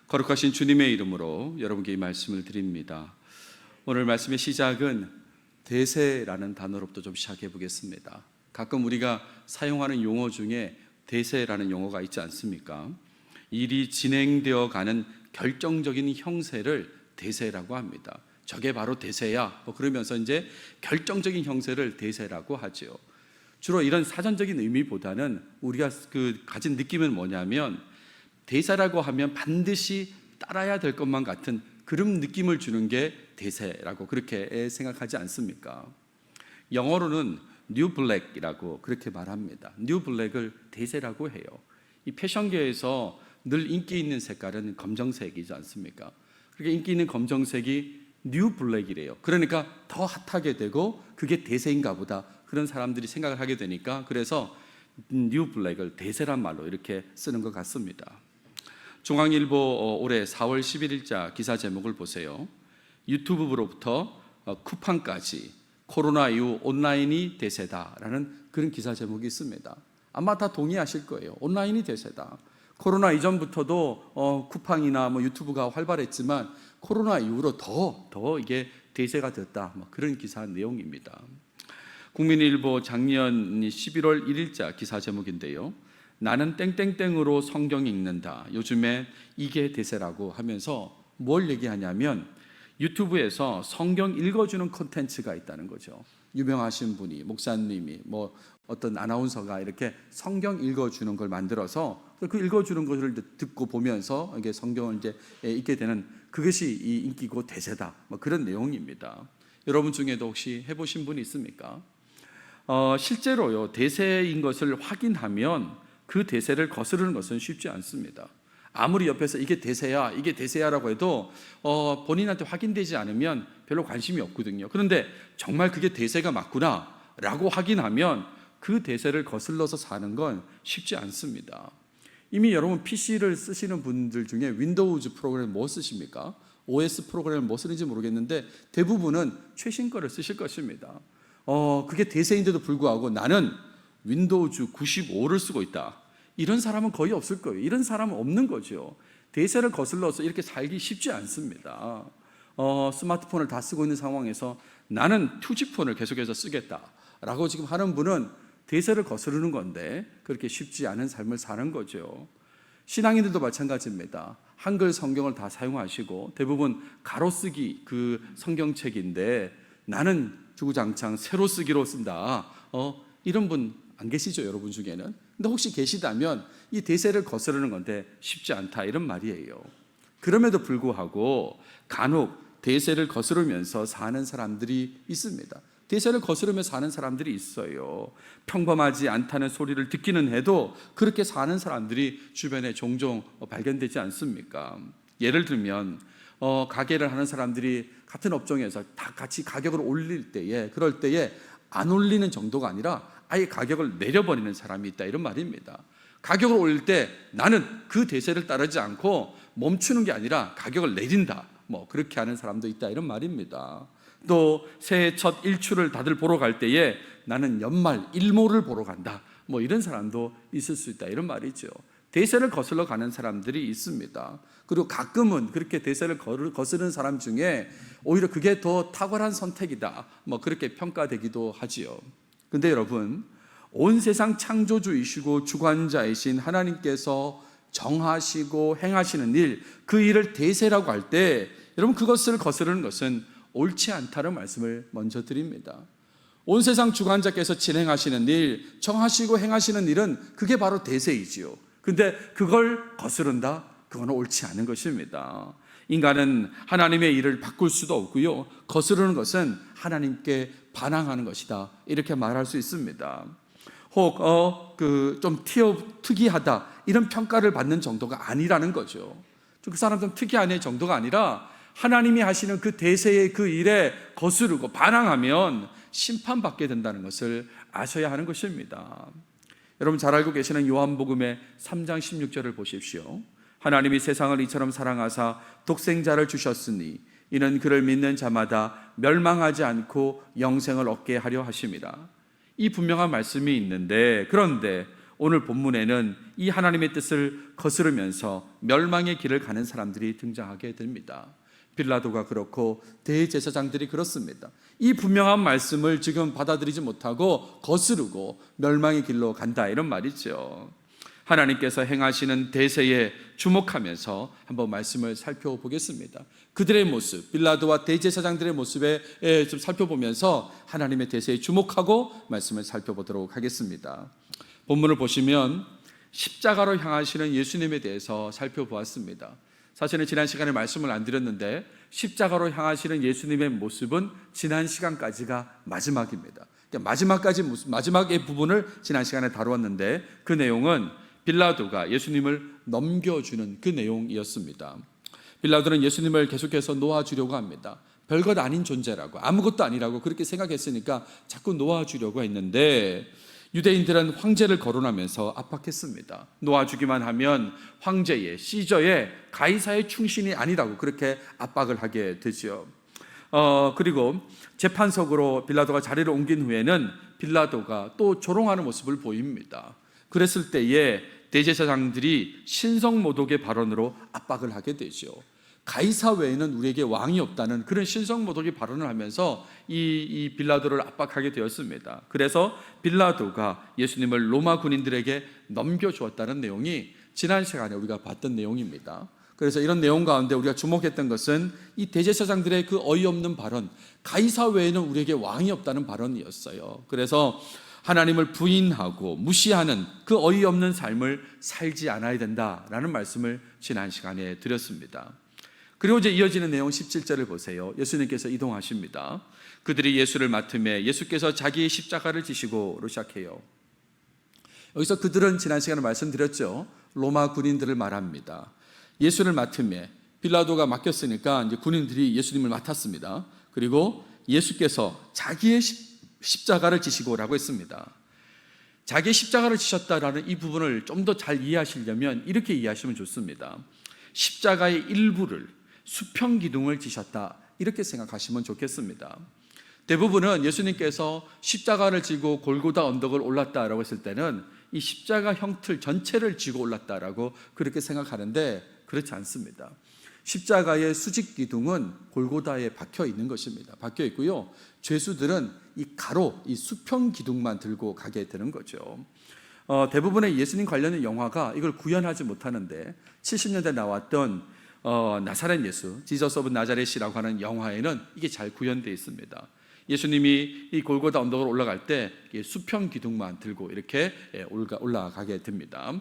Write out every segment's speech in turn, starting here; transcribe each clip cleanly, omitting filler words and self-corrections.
거룩하신 주님의 이름으로 여러분께 이 말씀을 드립니다. 오늘 말씀의 시작은 대세라는 단어로부터 좀 시작해 보겠습니다. 가끔 우리가 사용하는 용어 중에 대세라는 용어가 있지 않습니까? 일이 진행되어 가는 결정적인 형세를 대세라고 합니다. 저게 바로 대세야. 그러면서 이제 결정적인 형세를 대세라고 하죠. 주로 이런 사전적인 의미보다는 우리가 가진 느낌은 뭐냐면, 대세라고 하면 반드시 따라야 될 것만 같은 그런 느낌을 주는 게 대세라고 그렇게 생각하지 않습니까? 영어로는 뉴 블랙이라고 그렇게 말합니다. 뉴 블랙을 대세라고 해요. 이 패션계에서 늘 인기 있는 색깔은 검정색이지 않습니까? 그렇게 인기 있는 검정색이 뉴 블랙이래요. 그러니까 더 핫하게 되고 그게 대세인가 보다, 그런 사람들이 생각을 하게 되니까, 그래서 뉴 블랙을 대세란 말로 이렇게 쓰는 것 같습니다. 중앙일보 올해 4월 11일자 기사 제목을 보세요. 유튜브로부터 쿠팡까지 코로나 이후 온라인이 대세다라는 그런 기사 제목이 있습니다. 아마 다 동의하실 거예요. 온라인이 대세다. 코로나 이전부터도 쿠팡이나 유튜브가 활발했지만 코로나 이후로 더 이게 대세가 됐다, 그런 기사 내용입니다. 국민일보 작년 11월 1일자 기사 제목인데요. 나는 땡땡땡으로 성경 읽는다. 요즘에 이게 대세라고 하면서 뭘 얘기하냐면, 유튜브에서 성경 읽어주는 콘텐츠가 있다는 거죠. 유명하신 분이, 목사님이, 어떤 아나운서가 이렇게 성경 읽어주는 걸 만들어서 그 읽어주는 것을 듣고 보면서 이게 성경을 이제 읽게 되는, 그것이 이 인기고 대세다, 그런 내용입니다. 여러분 중에도 혹시 해보신 분이 있습니까? 실제로요, 대세인 것을 확인하면 그 대세를 거스르는 것은 쉽지 않습니다. 아무리 옆에서 이게 대세야라고 해도 본인한테 확인되지 않으면 별로 관심이 없거든요. 그런데 정말 그게 대세가 맞구나라고 확인하면 그 대세를 거슬러서 사는 건 쉽지 않습니다. 이미 여러분 PC를 쓰시는 분들 중에 윈도우즈 프로그램 뭐 쓰십니까? OS 프로그램을 뭐 쓰는지 모르겠는데 대부분은 최신 거를 쓰실 것입니다. 그게 대세인데도 불구하고 나는 윈도우즈 95를 쓰고 있다, 이런 사람은 거의 없을 거예요. 이런 사람은 없는 거죠. 대세를 거슬러서 이렇게 살기 쉽지 않습니다. 스마트폰을 다 쓰고 있는 상황에서 나는 2G폰을 계속해서 쓰겠다라고 지금 하는 분은 대세를 거스르는 건데 그렇게 쉽지 않은 삶을 사는 거죠. 신앙인들도 마찬가지입니다. 한글 성경을 다 사용하시고 대부분 가로쓰기 그 성경책인데 나는 주구장창 세로쓰기로 쓴다, 이런 분 안 계시죠, 여러분 중에는? 근데 혹시 계시다면 이 대세를 거스르는 건데 쉽지 않다, 이런 말이에요. 그럼에도 불구하고 간혹 대세를 거스르면서 사는 사람들이 있습니다. 대세를 거스르며 사는 사람들이 있어요. 평범하지 않다는 소리를 듣기는 해도 그렇게 사는 사람들이 주변에 종종 발견되지 않습니까? 예를 들면 가게를 하는 사람들이 같은 업종에서 다 같이 가격을 올릴 때에, 그럴 때에 안 올리는 정도가 아니라 아예 가격을 내려버리는 사람이 있다, 이런 말입니다. 가격을 올릴 때 나는 그 대세를 따르지 않고 멈추는 게 아니라 가격을 내린다, 그렇게 하는 사람도 있다, 이런 말입니다. 또 새해 첫 일출을 다들 보러 갈 때에 나는 연말 일몰을 보러 간다, 이런 사람도 있을 수 있다, 이런 말이죠. 대세를 거슬러 가는 사람들이 있습니다. 그리고 가끔은 그렇게 대세를 거스르는 사람 중에 오히려 그게 더 탁월한 선택이다, 그렇게 평가되기도 하지요. 근데 여러분, 온 세상 창조주이시고 주관자이신 하나님께서 정하시고 행하시는 일, 그 일을 대세라고 할 때 여러분, 그것을 거스르는 것은 옳지 않다는 말씀을 먼저 드립니다. 온 세상 주관자께서 진행하시는 일, 정하시고 행하시는 일은 그게 바로 대세이지요. 근데 그걸 거스른다? 그건 옳지 않은 것입니다. 인간은 하나님의 일을 바꿀 수도 없고요, 거스르는 것은 하나님께 반항하는 것이다, 이렇게 말할 수 있습니다. 혹 좀 특이하다, 이런 평가를 받는 정도가 아니라는 거죠. 그 사람 좀 특이하네 정도가 아니라 하나님이 하시는 그 대세의 그 일에 거스르고 반항하면 심판받게 된다는 것을 아셔야 하는 것입니다. 여러분 잘 알고 계시는 요한복음의 3장 16절을 보십시오. 하나님이 세상을 이처럼 사랑하사 독생자를 주셨으니 이는 그를 믿는 자마다 멸망하지 않고 영생을 얻게 하려 하심이라. 이 분명한 말씀이 있는데, 그런데 오늘 본문에는 이 하나님의 뜻을 거스르면서 멸망의 길을 가는 사람들이 등장하게 됩니다. 빌라도가 그렇고 대제사장들이 그렇습니다. 이 분명한 말씀을 지금 받아들이지 못하고 거스르고 멸망의 길로 간다, 이런 말이죠. 하나님께서 행하시는 대세에 주목하면서 한번 말씀을 살펴보겠습니다. 그들의 모습, 빌라도와 대제사장들의 모습에 좀 살펴보면서 하나님의 대세에 주목하고 말씀을 살펴보도록 하겠습니다. 본문을 보시면 십자가로 향하시는 예수님에 대해서 살펴보았습니다. 사실은 지난 시간에 말씀을 안 드렸는데 십자가로 향하시는 예수님의 모습은 지난 시간까지가 마지막입니다. 그러니까 마지막의 부분을 지난 시간에 다루었는데 그 내용은 빌라도가 예수님을 넘겨주는 그 내용이었습니다. 빌라도는 예수님을 계속해서 놓아주려고 합니다. 별것 아닌 존재라고, 아무것도 아니라고 그렇게 생각했으니까 자꾸 놓아주려고 했는데 유대인들은 황제를 거론하면서 압박했습니다. 놓아주기만 하면 황제의, 시저의, 가이사의 충신이 아니라고 그렇게 압박을 하게 되죠. 그리고 재판석으로 빌라도가 자리를 옮긴 후에는 빌라도가 또 조롱하는 모습을 보입니다. 그랬을 때에 대제사장들이 신성모독의 발언으로 압박을 하게 되죠. 가이사 외에는 우리에게 왕이 없다는 그런 신성모독의 발언을 하면서 이 빌라도를 압박하게 되었습니다. 그래서 빌라도가 예수님을 로마 군인들에게 넘겨주었다는 내용이 지난 시간에 우리가 봤던 내용입니다. 그래서 이런 내용 가운데 우리가 주목했던 것은 이 대제사장들의 그 어이없는 발언, 가이사 외에는 우리에게 왕이 없다는 발언이었어요. 그래서 하나님을 부인하고 무시하는 그 어이없는 삶을 살지 않아야 된다라는 말씀을 지난 시간에 드렸습니다. 그리고 이제 이어지는 내용 17절을 보세요. 예수님께서 이동하십니다. 그들이 예수를 맡음에 예수께서 자기의 십자가를 지시고로 시작해요. 여기서 그들은 지난 시간에 말씀드렸죠. 로마 군인들을 말합니다. 예수를 맡음에 빌라도가 맡겼으니까 이제 군인들이 예수님을 맡았습니다. 그리고 예수께서 자기의 십자가를 지시고라고 했습니다. 자기의 십자가를 지셨다라는 이 부분을 좀 더 잘 이해하시려면 이렇게 이해하시면 좋습니다. 십자가의 일부를, 수평기둥을 지셨다, 이렇게 생각하시면 좋겠습니다. 대부분은 예수님께서 십자가를 지고 골고다 언덕을 올랐다라고 했을 때는 이 십자가 형틀 전체를 지고 올랐다라고 그렇게 생각하는데 그렇지 않습니다. 십자가의 수직기둥은 골고다에 박혀 있는 것입니다. 박혀 있고요. 죄수들은 이 가로, 이 수평기둥만 들고 가게 되는 거죠. 대부분의 예수님 관련된 영화가 이걸 구현하지 못하는데 70년대 나왔던 나사렛 예수, 지저스 오브 나자렛이라고 하는 영화에는 이게 잘 구현되어 있습니다. 예수님이 이 골고다 언덕을 올라갈 때 수평 기둥만 들고 이렇게 올라가게 됩니다.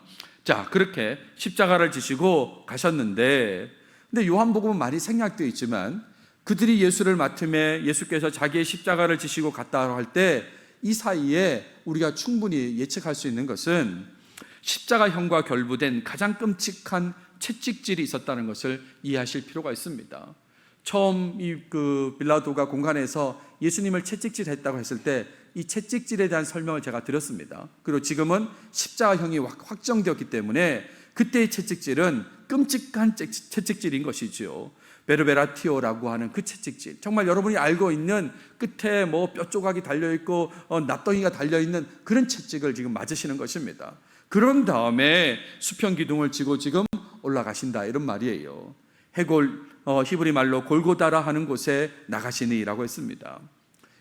자, 그렇게 십자가를 지시고 가셨는데, 근데 요한복음은 많이 생략되어 있지만 그들이 예수를 맡음에 예수께서 자기의 십자가를 지시고 갔다 할 때 이 사이에 우리가 충분히 예측할 수 있는 것은 십자가형과 결부된 가장 끔찍한 채찍질이 있었다는 것을 이해하실 필요가 있습니다. 처음 그 빌라도가 공간에서 예수님을 채찍질했다고 했을 때 이 채찍질에 대한 설명을 제가 드렸습니다. 그리고 지금은 십자가형이 확정되었기 때문에 그때의 채찍질은 끔찍한 채찍질인 것이지요. 베르베라티오라고 하는 그 채찍질, 정말 여러분이 알고 있는 끝에 뭐 뼈 조각이 달려있고 납덩이가 달려있는 그런 채찍을 지금 맞으시는 것입니다. 그런 다음에 수평기둥을 지고 지금 올라가신다, 이런 말이에요. 해골, 히브리 말로 골고다라 하는 곳에 나가시니라고 했습니다.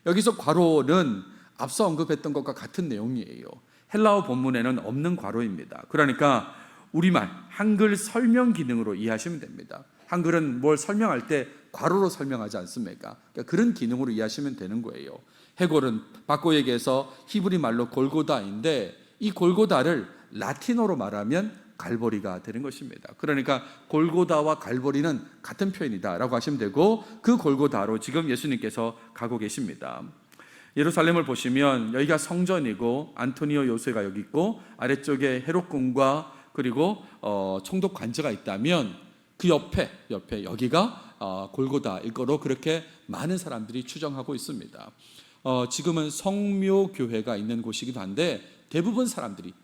여기서 괄호는 앞서 언급했던 것과 같은 내용이에요. 헬라어 본문에는 없는 괄호입니다. 그러니까 우리말 한글 설명 기능으로 이해하시면 됩니다. 한글은 뭘 설명할 때 괄호로 설명하지 않습니까? 그러니까 그런 기능으로 이해하시면 되는 거예요. 해골은 바꿔 얘기해서 히브리 말로 골고다인데 이 골고다를 라틴어로 말하면 갈보리가 되는 것입니다. 그러니까 골고다와 갈보리는 같은 표현이다라고 하시면 되고, 그 골고다로 지금 예수님께서 가고 계십니다. 예루살렘을 보시면 여기가 성전이고 안토니오 요새가 여기 있고 아래쪽에 헤롯궁과 그리고 총독 관저가 있다면 그 옆에 여기가 골고다일 거로 그렇게 많은 사람들이 추정하고 있습니다. 지금은 성묘교회가 있는 곳이기도 한데 대부분 사람들이,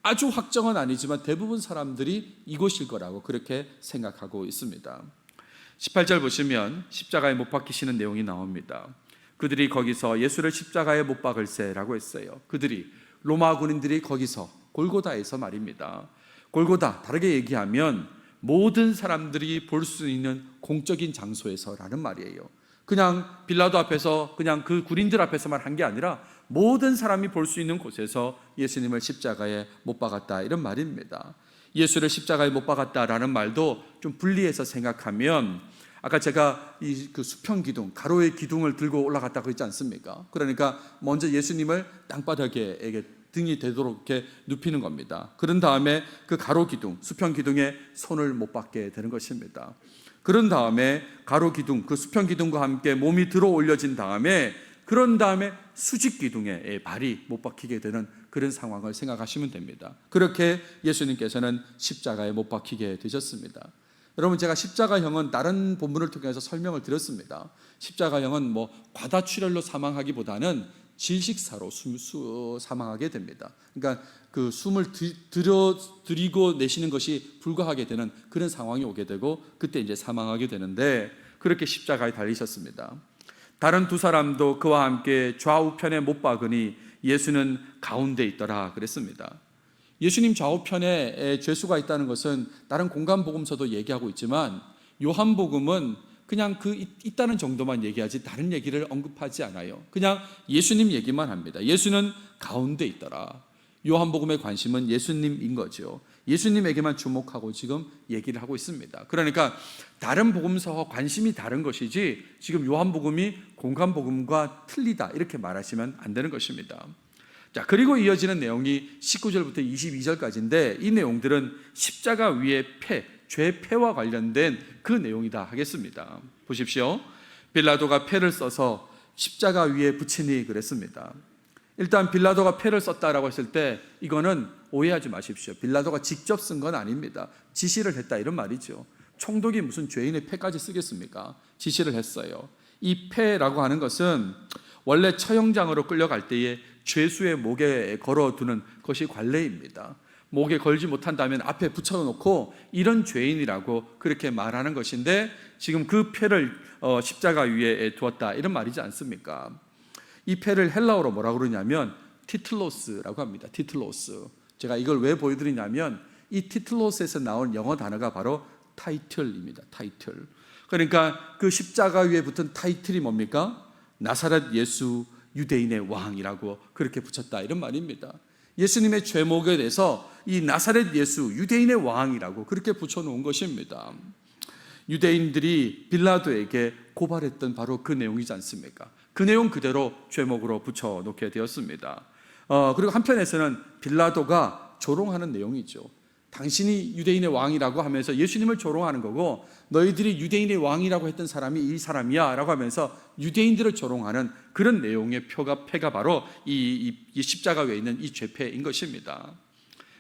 아주 확정은 아니지만 대부분 사람들이 이곳일 거라고 그렇게 생각하고 있습니다. 18절 보시면 십자가에 못 박히시는 내용이 나옵니다. 그들이 거기서 예수를 십자가에 못 박을세라고 했어요. 그들이, 로마 군인들이 거기서 골고다에서 말입니다. 골고다, 다르게 얘기하면 모든 사람들이 볼 수 있는 공적인 장소에서라는 말이에요. 그냥 빌라도 앞에서, 그냥 그 군인들 앞에서만 한 게 아니라 모든 사람이 볼 수 있는 곳에서 예수님을 십자가에 못 박았다, 이런 말입니다. 예수를 십자가에 못 박았다라는 말도 좀 분리해서 생각하면, 아까 제가 그 수평 기둥, 가로의 기둥을 들고 올라갔다고 했지 않습니까? 그러니까 먼저 예수님을 땅바닥에 등이 되도록 이렇게 눕히는 겁니다. 그런 다음에 그 가로 기둥, 수평 기둥에 손을 못 박게 되는 것입니다. 그런 다음에 가로 기둥, 그 수평 기둥과 함께 몸이 들어 올려진 다음에, 그런 다음에 수직 기둥에 발이 못 박히게 되는 그런 상황을 생각하시면 됩니다. 그렇게 예수님께서는 십자가에 못 박히게 되셨습니다. 여러분, 제가 십자가형은 다른 본문을 통해서 설명을 드렸습니다. 십자가형은 과다출혈로 사망하기보다는 질식사로 사망하게 됩니다. 그러니까 그 숨을 들이고 내쉬는 것이 불가하게 되는 그런 상황이 오게 되고, 그때 이제 사망하게 되는데, 그렇게 십자가에 달리셨습니다. 다른 두 사람도 그와 함께 좌우편에 못 박으니 예수는 가운데 있더라 그랬습니다. 예수님 좌우편에 죄수가 있다는 것은 다른 공간 복음서도 얘기하고 있지만, 요한복음은 그냥 있다는 정도만 얘기하지 다른 얘기를 언급하지 않아요. 그냥 예수님 얘기만 합니다. 예수는 가운데 있더라. 요한복음의 관심은 예수님인 거죠. 예수님에게만 주목하고 지금 얘기를 하고 있습니다. 그러니까 다른 복음서와 관심이 다른 것이지, 지금 요한복음이 공간복음과 틀리다 이렇게 말하시면 안 되는 것입니다. 자, 그리고 이어지는 내용이 19절부터 22절까지인데, 이 내용들은 십자가 위의 죄 패와 관련된 그 내용이다 하겠습니다. 보십시오. 빌라도가 패를 써서 십자가 위에 붙이니 그랬습니다. 일단 빌라도가 패를 썼다라고 했을 때, 이거는 오해하지 마십시오. 빌라도가 직접 쓴 건 아닙니다. 지시를 했다, 이런 말이죠. 총독이 무슨 죄인의 패까지 쓰겠습니까? 지시를 했어요. 이 패라고 하는 것은 원래 처형장으로 끌려갈 때에 죄수의 목에 걸어두는 것이 관례입니다. 목에 걸지 못한다면 앞에 붙여놓고 이런 죄인이라고 그렇게 말하는 것인데, 지금 그 패를 십자가 위에 두었다, 이런 말이지 않습니까? 이 패를 헬라어로 뭐라고 그러냐면 티틀로스라고 합니다. 티틀로스. 제가 이걸 왜 보여드리냐면, 이 티틀로스에서 나온 영어 단어가 바로 타이틀입니다. 타이틀. 그러니까 그 십자가 위에 붙은 타이틀이 뭡니까? 나사렛 예수 유대인의 왕이라고 그렇게 붙였다, 이런 말입니다. 예수님의 죄목에 대해서 이 나사렛 예수 유대인의 왕이라고 그렇게 붙여놓은 것입니다. 유대인들이 빌라도에게 고발했던 바로 그 내용이지 않습니까? 그 내용 그대로 죄목으로 붙여놓게 되었습니다. 그리고 한편에서는 빌라도가 조롱하는 내용이죠. 당신이 유대인의 왕이라고 하면서 예수님을 조롱하는 거고, 너희들이 유대인의 왕이라고 했던 사람이 이 사람이야 라고 하면서 유대인들을 조롱하는 그런 내용의 패가 바로 이 십자가 위에 있는 이 죄패인 것입니다.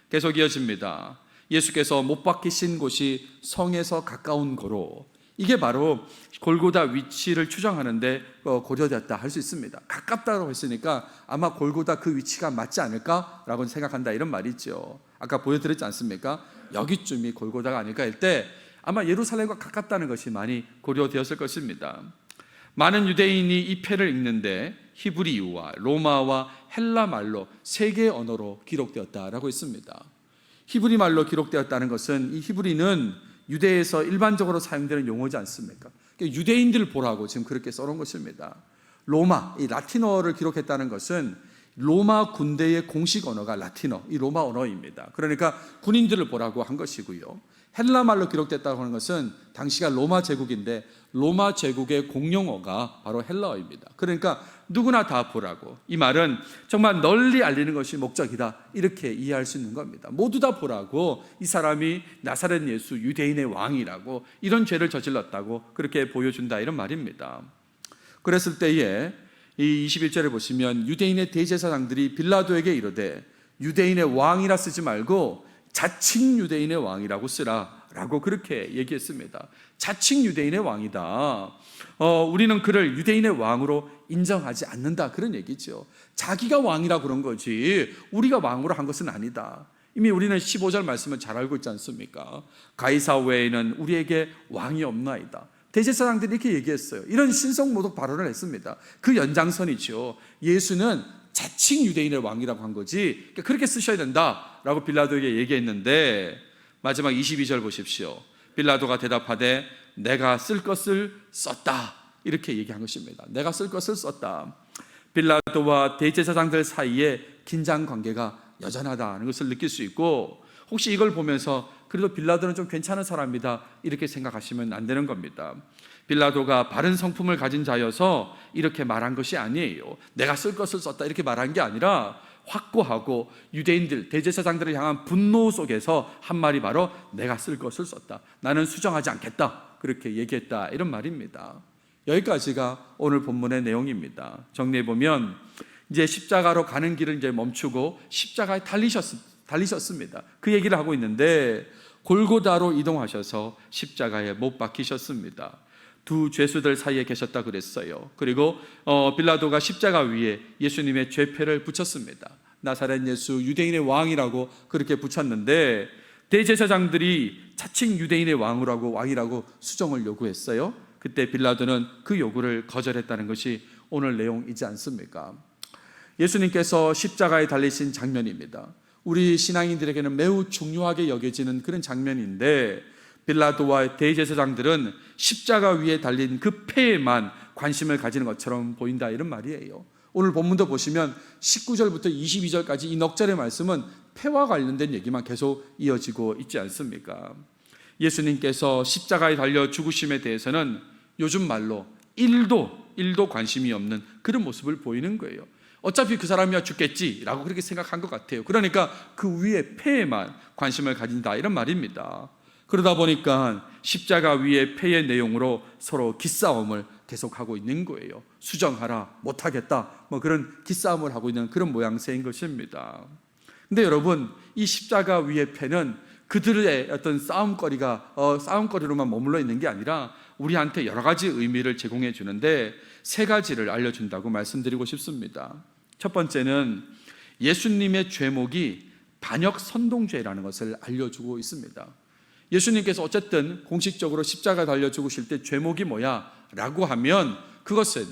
계속 이어집니다. 예수께서 못 박히신 곳이 성에서 가까운 고로, 이게 바로 골고다 위치를 추정하는데 고려되었다 할 수 있습니다. 가깝다고 했으니까 아마 골고다 그 위치가 맞지 않을까라고 생각한다, 이런 말이죠. 아까 보여드렸지 않습니까? 여기쯤이 골고다가 아닐까 할 때 아마 예루살렘과 가깝다는 것이 많이 고려되었을 것입니다. 많은 유대인이 이 패를 읽는데 히브리어와 로마와 헬라 말로 세 개의 언어로 기록되었다라고 했습니다. 히브리 말로 기록되었다는 것은, 이 히브리는 유대에서 일반적으로 사용되는 용어지 않습니까? 유대인들을 보라고 지금 그렇게 써놓은 것입니다. 로마, 이 라틴어를 기록했다는 것은 로마 군대의 공식 언어가 라틴어, 이 로마 언어입니다. 그러니까 군인들을 보라고 한 것이고요. 헬라 말로 기록됐다고 하는 것은 당시가 로마 제국인데 로마 제국의 공용어가 바로 헬라어입니다. 그러니까 누구나 다 보라고, 이 말은 정말 널리 알리는 것이 목적이다, 이렇게 이해할 수 있는 겁니다. 모두 다 보라고, 이 사람이 나사렛 예수 유대인의 왕이라고, 이런 죄를 저질렀다고 그렇게 보여준다, 이런 말입니다. 그랬을 때에 이 21절에 보시면 유대인의 대제사장들이 빌라도에게 이르되 유대인의 왕이라 쓰지 말고 자칭 유대인의 왕이라고 쓰라 라고 그렇게 얘기했습니다. 자칭 유대인의 왕이다. 우리는 그를 유대인의 왕으로 인정하지 않는다, 그런 얘기죠. 자기가 왕이라 그런 거지 우리가 왕으로 한 것은 아니다. 이미 우리는 15절 말씀을 잘 알고 있지 않습니까? 가이사 외에는 우리에게 왕이 없나이다. 대제사장들이 이렇게 얘기했어요. 이런 신성모독 발언을 했습니다. 그 연장선이죠. 예수는 자칭 유대인의 왕이라고 한 거지 그렇게 쓰셔야 된다라고 빌라도에게 얘기했는데 마지막 22절 보십시오. 빌라도가 대답하되 내가 쓸 것을 썼다 이렇게 얘기한 것입니다. 내가 쓸 것을 썼다. 빌라도와 대제사장들 사이에 긴장 관계가 여전하다는 것을 느낄 수 있고, 혹시 이걸 보면서 그래도 빌라도는 좀 괜찮은 사람이다 이렇게 생각하시면 안 되는 겁니다. 빌라도가 바른 성품을 가진 자여서 이렇게 말한 것이 아니에요. 내가 쓸 것을 썼다 이렇게 말한 게 아니라 확고하고 유대인들 대제사장들을 향한 분노 속에서 한 말이 바로 내가 쓸 것을 썼다, 나는 수정하지 않겠다 그렇게 얘기했다 이런 말입니다. 여기까지가 오늘 본문의 내용입니다. 정리해보면 이제 십자가로 가는 길을 이제 멈추고 십자가에 달리셨습니다. 그 얘기를 하고 있는데 골고다로 이동하셔서 십자가에 못 박히셨습니다. 두 죄수들 사이에 계셨다 그랬어요. 그리고 빌라도가 십자가 위에 예수님의 죄패를 붙였습니다. 나사렛 예수 유대인의 왕이라고 그렇게 붙였는데 대제사장들이 자칭 유대인의 왕이라고 수정을 요구했어요. 그때 빌라도는 그 요구를 거절했다는 것이 오늘 내용이지 않습니까? 예수님께서 십자가에 달리신 장면입니다. 우리 신앙인들에게는 매우 중요하게 여겨지는 그런 장면인데 빌라도와 대제사장들은 십자가 위에 달린 그 패에만 관심을 가지는 것처럼 보인다 이런 말이에요. 오늘 본문도 보시면 19절부터 22절까지 이 넉절의 말씀은 패와 관련된 얘기만 계속 이어지고 있지 않습니까? 예수님께서 십자가에 달려 죽으심에 대해서는 요즘 말로 1도 관심이 없는 그런 모습을 보이는 거예요. 어차피 그 사람이야 죽겠지라고 그렇게 생각한 것 같아요. 그러니까 그 위에 패에만 관심을 가진다 이런 말입니다. 그러다 보니까 십자가 위의 패의 내용으로 서로 기싸움을 계속하고 있는 거예요. 수정하라, 못하겠다 그런 기싸움을 하고 있는 그런 모양새인 것입니다. 근데 여러분, 이 십자가 위의 패는 그들의 어떤 싸움거리로만 머물러 있는 게 아니라 우리한테 여러 가지 의미를 제공해 주는데 세 가지를 알려준다고 말씀드리고 싶습니다. 첫 번째는 예수님의 죄목이 반역 선동죄라는 것을 알려주고 있습니다. 예수님께서 어쨌든 공식적으로 십자가 달려 죽으실 때 죄목이 뭐야? 라고 하면 그것은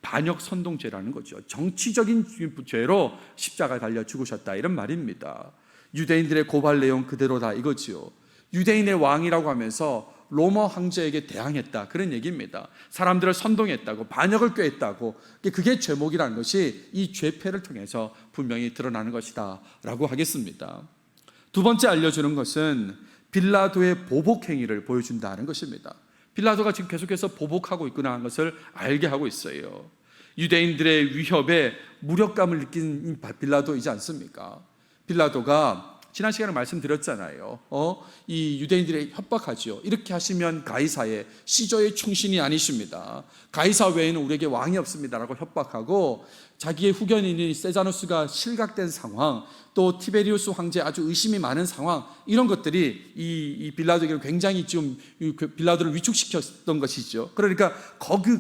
반역 선동죄라는 거죠. 정치적인 죄로 십자가 달려 죽으셨다 이런 말입니다. 유대인들의 고발 내용 그대로다 이거지요. 유대인의 왕이라고 하면서 로마 황제에게 대항했다 그런 얘기입니다. 사람들을 선동했다고, 반역을 꾀했다고, 그게 죄목이라는 것이 이 죄패를 통해서 분명히 드러나는 것이다 라고 하겠습니다. 두 번째 알려주는 것은 빌라도의 보복 행위를 보여준다는 것입니다. 빌라도가 지금 계속해서 보복하고 있구나 하는 것을 알게 하고 있어요. 유대인들의 위협에 무력감을 느낀 빌라도이지 않습니까? 빌라도가 지난 시간에 말씀드렸잖아요. 이 유대인들의 협박하지요. 이렇게 하시면 가이사의 시저의 충신이 아니십니다. 가이사 외에는 우리에게 왕이 없습니다라고 협박하고 자기의 후견인인 세자누스가 실각된 상황, 또 티베리우스 황제 아주 의심이 많은 상황, 이런 것들이 이 빌라도에게는 굉장히 좀 빌라도를 위축시켰던 것이죠. 그러니까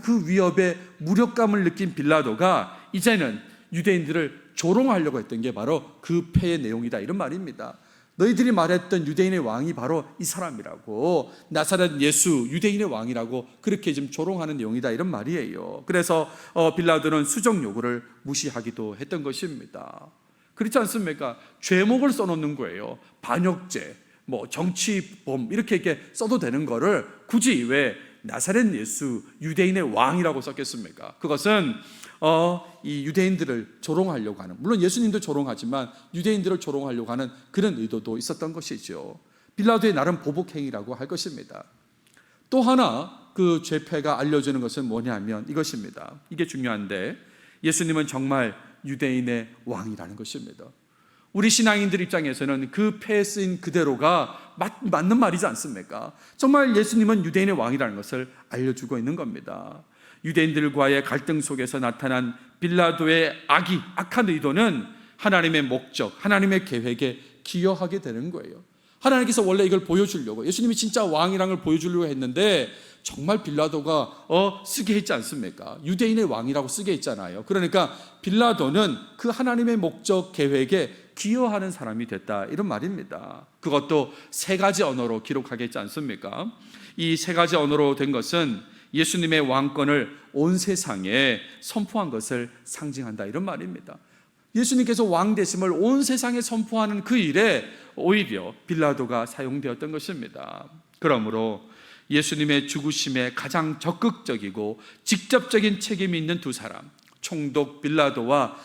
그 위협에 무력감을 느낀 빌라도가 이제는 유대인들을 조롱하려고 했던 게 바로 그 패의 내용이다 이런 말입니다. 너희들이 말했던 유대인의 왕이 바로 이 사람이라고, 나사렛 예수 유대인의 왕이라고 그렇게 좀 조롱하는 내용이다 이런 말이에요. 그래서 빌라도는 수정 요구를 무시하기도 했던 것입니다. 그렇지 않습니까? 죄목을 써놓는 거예요. 반역죄, 정치범 이렇게 써도 되는 거를 굳이 왜 나사렛 예수 유대인의 왕이라고 썼겠습니까? 그것은 이 유대인들을 조롱하려고 하는, 물론 예수님도 조롱하지만 유대인들을 조롱하려고 하는 그런 의도도 있었던 것이죠. 빌라도의 나름 보복행위라고 할 것입니다. 또 하나 그 죄패가 알려주는 것은 뭐냐면 이것입니다. 이게 중요한데 예수님은 정말 유대인의 왕이라는 것입니다. 우리 신앙인들 입장에서는 그 패에 쓰인 그대로가 맞는 말이지 않습니까? 정말 예수님은 유대인의 왕이라는 것을 알려주고 있는 겁니다. 유대인들과의 갈등 속에서 나타난 빌라도의 악한 의도는 하나님의 목적, 하나님의 계획에 기여하게 되는 거예요. 하나님께서 원래 이걸 보여주려고, 예수님이 진짜 왕이라는 걸 보여주려고 했는데 정말 빌라도가 쓰게 했지 않습니까? 유대인의 왕이라고 쓰게 했잖아요. 그러니까 빌라도는 그 하나님의 목적 계획에 기여하는 사람이 됐다 이런 말입니다. 그것도 세 가지 언어로 기록하게 했지 않습니까? 이 세 가지 언어로 된 것은 예수님의 왕권을 온 세상에 선포한 것을 상징한다 이런 말입니다. 예수님께서 왕 되심을 온 세상에 선포하는 그 일에 오히려 빌라도가 사용되었던 것입니다. 그러므로 예수님의 죽으심에 가장 적극적이고 직접적인 책임이 있는 두 사람, 총독 빌라도와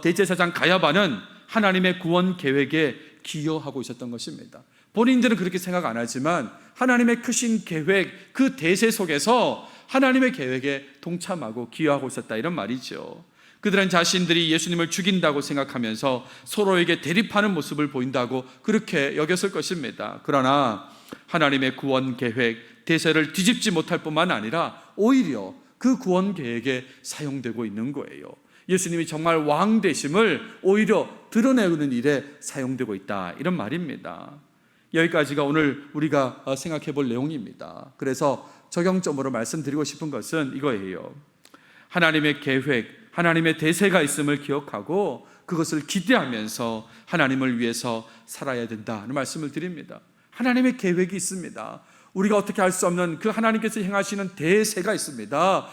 대제사장 가야바는 하나님의 구원 계획에 기여하고 있었던 것입니다. 본인들은 그렇게 생각 안 하지만 하나님의 크신 계획, 그 대세 속에서 하나님의 계획에 동참하고 기여하고 있었다, 이런 말이죠. 그들은 자신들이 예수님을 죽인다고 생각하면서 서로에게 대립하는 모습을 보인다고 그렇게 여겼을 것입니다. 그러나 하나님의 구원 계획, 대세를 뒤집지 못할 뿐만 아니라 오히려 그 구원 계획에 사용되고 있는 거예요. 예수님이 정말 왕 되심을 오히려 드러내는 일에 사용되고 있다, 이런 말입니다. 여기까지가 오늘 우리가 생각해 볼 내용입니다. 그래서 적용점으로 말씀드리고 싶은 것은 이거예요. 하나님의 계획, 하나님의 대세가 있음을 기억하고 그것을 기대하면서 하나님을 위해서 살아야 된다는 말씀을 드립니다. 하나님의 계획이 있습니다. 우리가 어떻게 할 수 없는 그 하나님께서 행하시는 대세가 있습니다.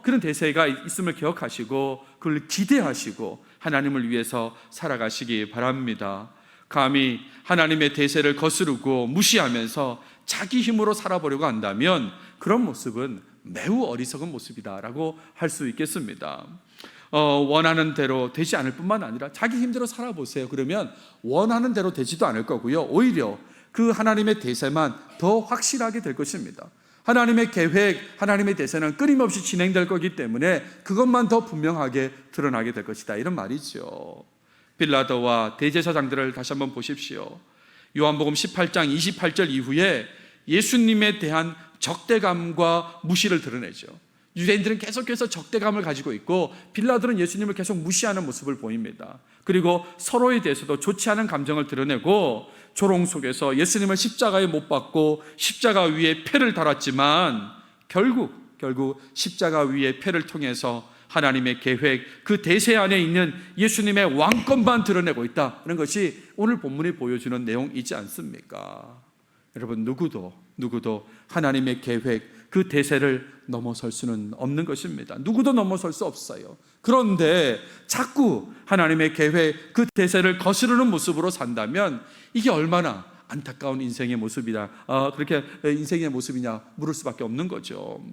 그런 대세가 있음을 기억하시고 그걸 기대하시고 하나님을 위해서 살아가시기 바랍니다. 감히 하나님의 대세를 거스르고 무시하면서 자기 힘으로 살아보려고 한다면 그런 모습은 매우 어리석은 모습이다라고 할 수 있겠습니다. 원하는 대로 되지 않을 뿐만 아니라 자기 힘대로 살아보세요. 그러면 원하는 대로 되지도 않을 거고요. 오히려 그 하나님의 대세만 더 확실하게 될 것입니다. 하나님의 계획, 하나님의 대세는 끊임없이 진행될 거기 때문에 그것만 더 분명하게 드러나게 될 것이다, 이런 말이죠. 빌라도와 대제사장들을 다시 한번 보십시오. 요한복음 18장 28절 이후에 예수님에 대한 적대감과 무시를 드러내죠. 유대인들은 계속해서 적대감을 가지고 있고 빌라도는 예수님을 계속 무시하는 모습을 보입니다. 그리고 서로에 대해서도 좋지 않은 감정을 드러내고 조롱 속에서 예수님을 십자가에 못 박고 십자가 위에 패를 달았지만 결국 십자가 위에 패를 통해서 하나님의 계획, 그 대세 안에 있는 예수님의 왕권만 드러내고 있다, 이런 것이 오늘 본문이 보여주는 내용이지 않습니까? 여러분, 누구도 하나님의 계획, 그 대세를 넘어설 수는 없는 것입니다. 누구도 넘어설 수 없어요. 그런데 자꾸 하나님의 계획, 그 대세를 거스르는 모습으로 산다면 이게 얼마나 안타까운 인생의 모습이다, 그렇게 인생의 모습이냐 물을 수밖에 없는 거죠.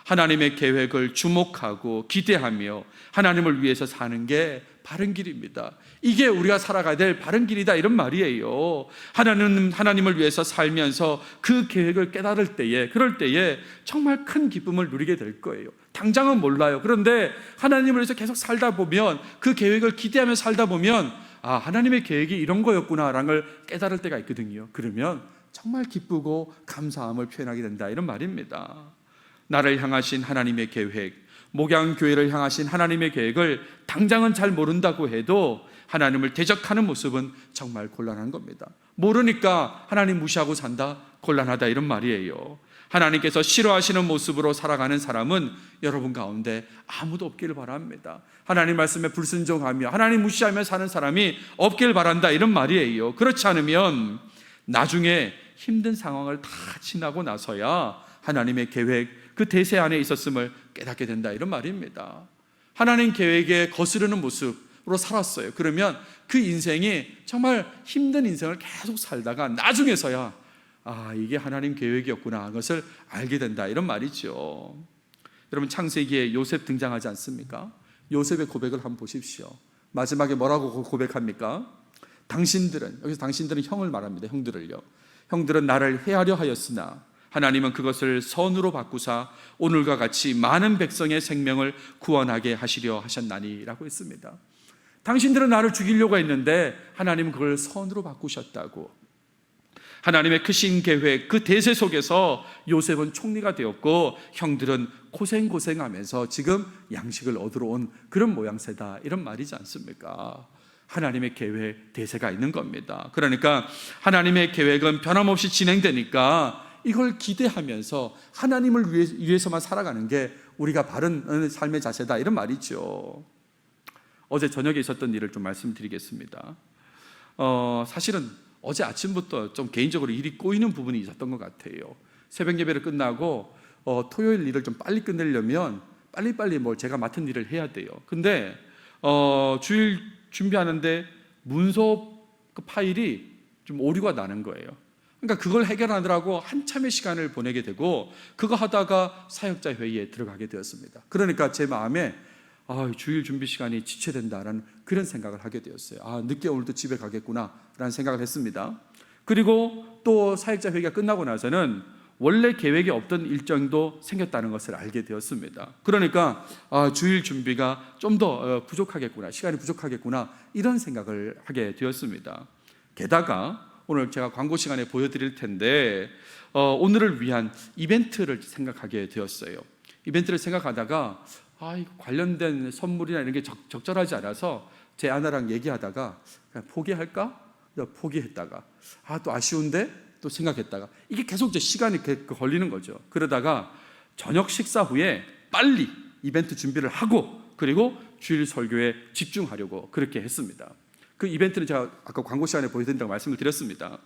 하나님의 계획을 주목하고 기대하며 하나님을 위해서 사는 게 바른 길입니다. 이게 우리가 살아가야 될 바른 길이다, 이런 말이에요. 하나님을 위해서 살면서 그 계획을 깨달을 때에, 그럴 때에 정말 큰 기쁨을 누리게 될 거예요. 당장은 몰라요. 그런데 하나님을 위해서 계속 살다 보면, 그 계획을 기대하며 살다 보면 하나님의 계획이 이런 거였구나라는 걸 깨달을 때가 있거든요. 그러면 정말 기쁘고 감사함을 표현하게 된다, 이런 말입니다. 나를 향하신 하나님의 계획, 목양교회를 향하신 하나님의 계획을 당장은 잘 모른다고 해도 하나님을 대적하는 모습은 정말 곤란한 겁니다. 모르니까 하나님 무시하고 산다? 곤란하다, 이런 말이에요. 하나님께서 싫어하시는 모습으로 살아가는 사람은 여러분 가운데 아무도 없기를 바랍니다. 하나님 말씀에 불순종하며 하나님 무시하며 사는 사람이 없기를 바란다, 이런 말이에요. 그렇지 않으면 나중에 힘든 상황을 다 지나고 나서야 하나님의 계획, 그 대세 안에 있었음을 깨닫게 된다, 이런 말입니다. 하나님 계획에 거스르는 모습으로 살았어요. 그러면 그 인생이 정말 힘든 인생을 계속 살다가 나중에서야 이게 하나님 계획이었구나, 그것을 알게 된다, 이런 말이죠. 여러분, 창세기에 요셉 등장하지 않습니까? 요셉의 고백을 한번 보십시오. 마지막에 뭐라고 고백합니까? 여기서 당신들은 형을 말합니다. 형들은 나를 해하려 하였으나 하나님은 그것을 선으로 바꾸사 오늘과 같이 많은 백성의 생명을 구원하게 하시려 하셨나니 라고 했습니다. 당신들은 나를 죽이려고 했는데 하나님은 그걸 선으로 바꾸셨다고. 하나님의 크신 계획, 그 대세 속에서 요셉은 총리가 되었고 형들은 고생하면서 지금 양식을 얻으러 온 그런 모양새다, 이런 말이지 않습니까? 하나님의 계획, 대세가 있는 겁니다. 그러니까 하나님의 계획은 변함없이 진행되니까 이걸 기대하면서 하나님을 위해서만 살아가는 게 우리가 바른 삶의 자세다, 이런 말이죠. 어제 저녁에 있었던 일을 좀 말씀드리겠습니다. 사실은 어제 아침부터 좀 개인적으로 일이 꼬이는 부분이 있었던 것 같아요. 새벽 예배를 끝나고 토요일 일을 좀 빨리 끝내려면 빨리빨리 제가 맡은 일을 해야 돼요. 근데 주일 준비하는데 문서 그 파일이 좀 오류가 나는 거예요. 그러니까 그걸 해결하느라고 한참의 시간을 보내게 되고 그거 하다가 사역자 회의에 들어가게 되었습니다. 그러니까 제 마음에 주일 준비 시간이 지체된다라는 그런 생각을 하게 되었어요. 늦게 오늘도 집에 가겠구나 라는 생각을 했습니다. 그리고 또 사역자 회의가 끝나고 나서는 원래 계획에 없던 일정도 생겼다는 것을 알게 되었습니다. 그러니까 주일 준비가 좀 더 부족하겠구나, 시간이 부족하겠구나 이런 생각을 하게 되었습니다. 게다가 오늘 제가 광고 시간에 보여드릴 텐데 오늘을 위한 이벤트를 생각하게 되었어요. 이벤트를 생각하다가 이거 관련된 선물이나 이런 게 적절하지 않아서 제 아내랑 얘기하다가 그냥 포기할까? 포기했다가 또 아쉬운데 또 생각했다가 이게 계속 이제 시간이 걸리는 거죠. 그러다가 저녁 식사 후에 빨리 이벤트 준비를 하고 그리고 주일 설교에 집중하려고 그렇게 했습니다. 그 이벤트는 제가 아까 광고 시간에 보여드린다고 말씀을 드렸습니다.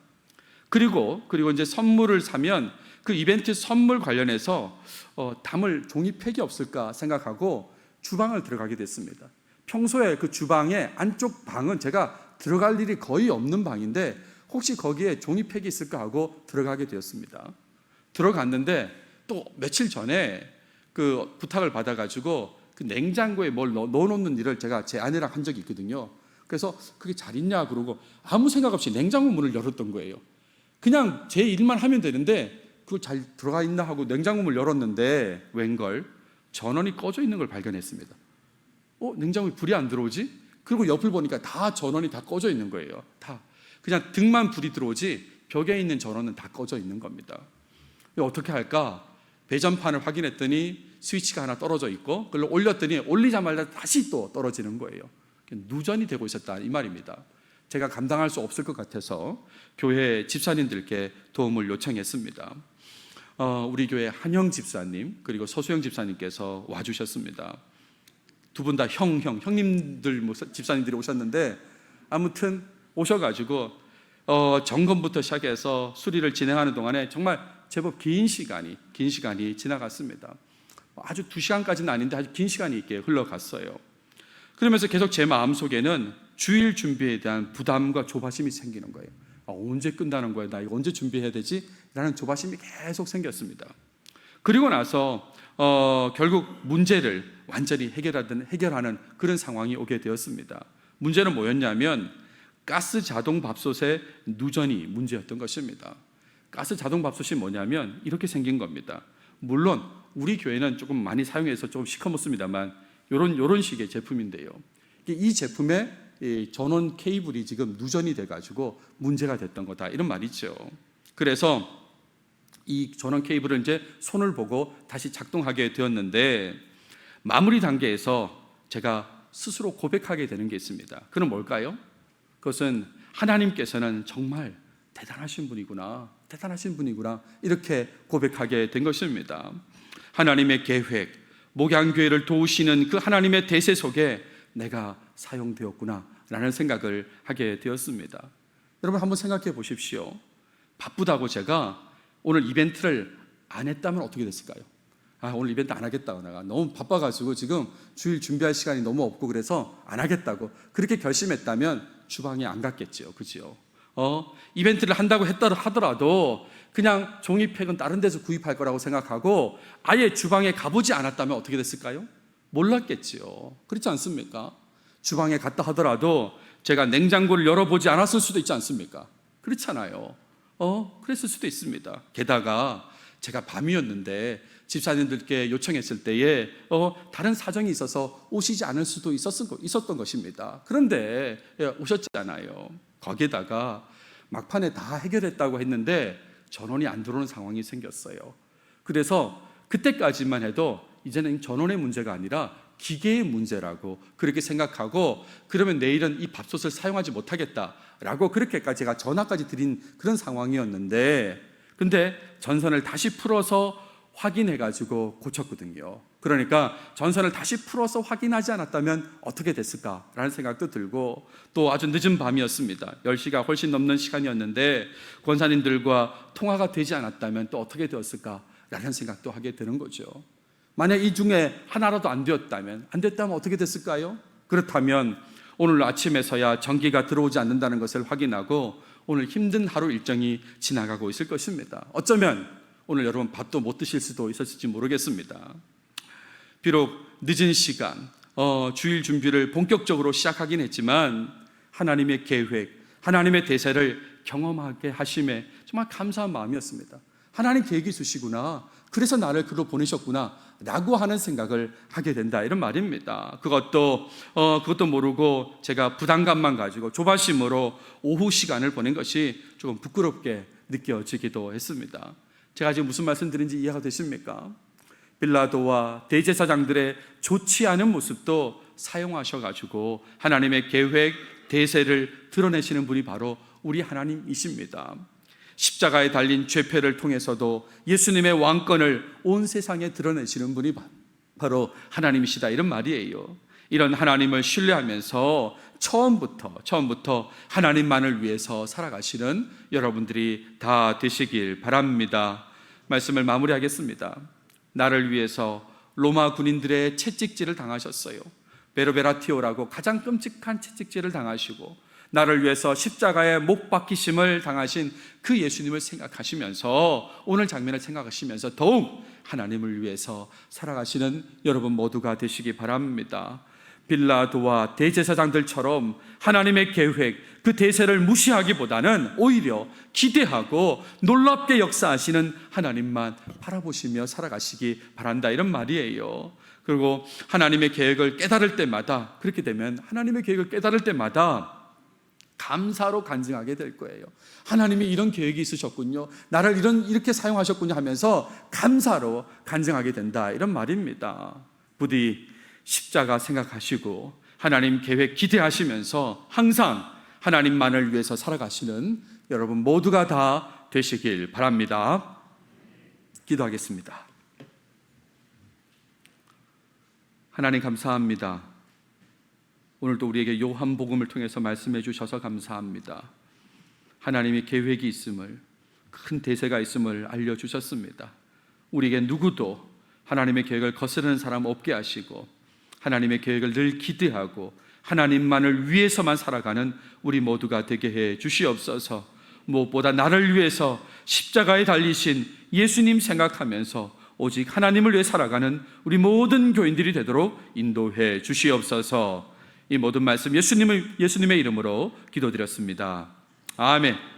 그리고 이제 선물을 사면 그 이벤트 선물 관련해서 담을 종이팩이 없을까 생각하고 주방을 들어가게 됐습니다. 평소에 그 주방의 안쪽 방은 제가 들어갈 일이 거의 없는 방인데 혹시 거기에 종이팩이 있을까 하고 들어가게 되었습니다. 들어갔는데 또 며칠 전에 그 부탁을 받아가지고 그 냉장고에 뭘 넣어놓는 일을 제가 제 아내랑 한 적이 있거든요. 그래서 그게 잘 있냐 그러고 아무 생각 없이 냉장고 문을 열었던 거예요. 그냥 제 일만 하면 되는데 그걸 잘 들어가 있나 하고 냉장고 문을 열었는데 웬걸 전원이 꺼져 있는 걸 발견했습니다. 냉장고에 불이 안 들어오지? 그리고 옆을 보니까 다 전원이 다 꺼져 있는 거예요. 다 그냥 등만 불이 들어오지 벽에 있는 전원은 다 꺼져 있는 겁니다. 어떻게 할까? 배전판을 확인했더니 스위치가 하나 떨어져 있고 그걸 올렸더니 올리자마자 다시 또 떨어지는 거예요. 누전이 되고 있었다 이 말입니다. 제가 감당할 수 없을 것 같아서 교회 집사님들께 도움을 요청했습니다. 우리 교회 한영 집사님 그리고 서수영 집사님께서 와주셨습니다. 두 분 다 형님들 집사님들이 오셨는데 아무튼 오셔가지고 점검부터 시작해서 수리를 진행하는 동안에 정말 제법 긴 시간이 지나갔습니다. 아주 2시간까지는 아닌데 아주 긴 시간이 있게 흘러갔어요. 그러면서 계속 제 마음속에는 주일 준비에 대한 부담과 조바심이 생기는 거예요. 언제 끝나는 거야? 나 이거 언제 준비해야 되지? 라는 조바심이 계속 생겼습니다. 그리고 나서 결국 문제를 완전히 해결하는 그런 상황이 오게 되었습니다. 문제는 뭐였냐면 가스 자동 밥솥의 누전이 문제였던 것입니다. 가스 자동 밥솥이 뭐냐면 이렇게 생긴 겁니다. 물론 우리 교회는 조금 많이 사용해서 조금 시커멓습니다만 요런 식의 제품인데요. 이 제품의 전원 케이블이 지금 누전이 돼가지고 문제가 됐던 거다 이런 말이죠. 그래서 이 전원 케이블을 이제 손을 보고 다시 작동하게 되었는데 마무리 단계에서 제가 스스로 고백하게 되는 게 있습니다. 그건 뭘까요? 그것은 하나님께서는 정말 대단하신 분이구나 이렇게 고백하게 된 것입니다. 하나님의 계획, 목양교회를 도우시는 그 하나님의 대세 속에 내가 사용되었구나 라는 생각을 하게 되었습니다. 여러분 한번 생각해 보십시오. 바쁘다고 제가 오늘 이벤트를 안 했다면 어떻게 됐을까요? 오늘 이벤트 안 하겠다고 내가 너무 바빠가지고 지금 주일 준비할 시간이 너무 없고 그래서 안 하겠다고 그렇게 결심했다면 주방에 안 갔겠죠. 그죠? 이벤트를 한다고 하더라도 그냥 종이팩은 다른 데서 구입할 거라고 생각하고 아예 주방에 가보지 않았다면 어떻게 됐을까요? 몰랐겠지요. 그렇지 않습니까? 주방에 갔다 하더라도 제가 냉장고를 열어보지 않았을 수도 있지 않습니까? 그렇잖아요. 그랬을 수도 있습니다. 게다가 제가 밤이었는데 집사님들께 요청했을 때에 다른 사정이 있어서 오시지 않을 수도 있었던 것입니다. 그런데 오셨잖아요. 거기에다가 막판에 다 해결했다고 했는데 전원이 안 들어오는 상황이 생겼어요. 그래서 그때까지만 해도 이제는 전원의 문제가 아니라 기계의 문제라고 그렇게 생각하고 그러면 내일은 이 밥솥을 사용하지 못하겠다라고 그렇게까지 제가 전화까지 드린 그런 상황이었는데 근데 전선을 다시 풀어서 확인해가지고 고쳤거든요. 그러니까 전선을 다시 풀어서 확인하지 않았다면 어떻게 됐을까라는 생각도 들고 또 아주 늦은 밤이었습니다. 10시가 훨씬 넘는 시간이었는데 권사님들과 통화가 되지 않았다면 또 어떻게 되었을까라는 생각도 하게 되는 거죠. 만약 이 중에 하나라도 안 됐다면 어떻게 됐을까요? 그렇다면 오늘 아침에서야 전기가 들어오지 않는다는 것을 확인하고 오늘 힘든 하루 일정이 지나가고 있을 것입니다. 어쩌면 오늘 여러분 밥도 못 드실 수도 있었을지 모르겠습니다. 비록 늦은 시간 주일 준비를 본격적으로 시작하긴 했지만 하나님의 계획, 하나님의 대세를 경험하게 하심에 정말 감사한 마음이었습니다. 하나님 계획이 있으시구나, 그래서 나를 그로 보내셨구나 라고 하는 생각을 하게 된다, 이런 말입니다. 그것도 모르고 제가 부담감만 가지고 조바심으로 오후 시간을 보낸 것이 조금 부끄럽게 느껴지기도 했습니다. 제가 지금 무슨 말씀 드린지 이해가 되십니까? 빌라도와 대제사장들의 좋지 않은 모습도 사용하셔가지고 하나님의 계획, 대세를 드러내시는 분이 바로 우리 하나님이십니다. 십자가에 달린 죄패를 통해서도 예수님의 왕권을 온 세상에 드러내시는 분이 바로 하나님이시다, 이런 말이에요. 이런 하나님을 신뢰하면서 처음부터 하나님만을 위해서 살아가시는 여러분들이 다 되시길 바랍니다. 말씀을 마무리하겠습니다. 나를 위해서 로마 군인들의 채찍질을 당하셨어요. 베르베라티오라고 가장 끔찍한 채찍질을 당하시고 나를 위해서 십자가에 못 박히심을 당하신 그 예수님을 생각하시면서, 오늘 장면을 생각하시면서 더욱 하나님을 위해서 살아가시는 여러분 모두가 되시기 바랍니다. 빌라도와 대제사장들처럼 하나님의 계획, 그 대세를 무시하기보다는 오히려 기대하고 놀랍게 역사하시는 하나님만 바라보시며 살아가시기 바란다, 이런 말이에요. 그리고 하나님의 계획을 깨달을 때마다, 그렇게 되면 하나님의 계획을 깨달을 때마다 감사로 간증하게 될 거예요. 하나님이 이런 계획이 있으셨군요, 나를 이렇게 사용하셨군요 하면서 감사로 간증하게 된다, 이런 말입니다. 부디 십자가 생각하시고 하나님 계획 기대하시면서 항상 하나님만을 위해서 살아가시는 여러분 모두가 다 되시길 바랍니다. 기도하겠습니다. 하나님 감사합니다. 오늘도 우리에게 요한복음을 통해서 말씀해 주셔서 감사합니다. 하나님의 계획이 있음을, 큰 대세가 있음을 알려주셨습니다. 우리에게 누구도 하나님의 계획을 거스르는 사람 없게 하시고 하나님의 계획을 늘 기대하고 하나님만을 위해서만 살아가는 우리 모두가 되게 해 주시옵소서. 무엇보다 나를 위해서 십자가에 달리신 예수님 생각하면서 오직 하나님을 위해 살아가는 우리 모든 교인들이 되도록 인도해 주시옵소서. 이 모든 말씀 예수님의 이름으로 기도드렸습니다. 아멘.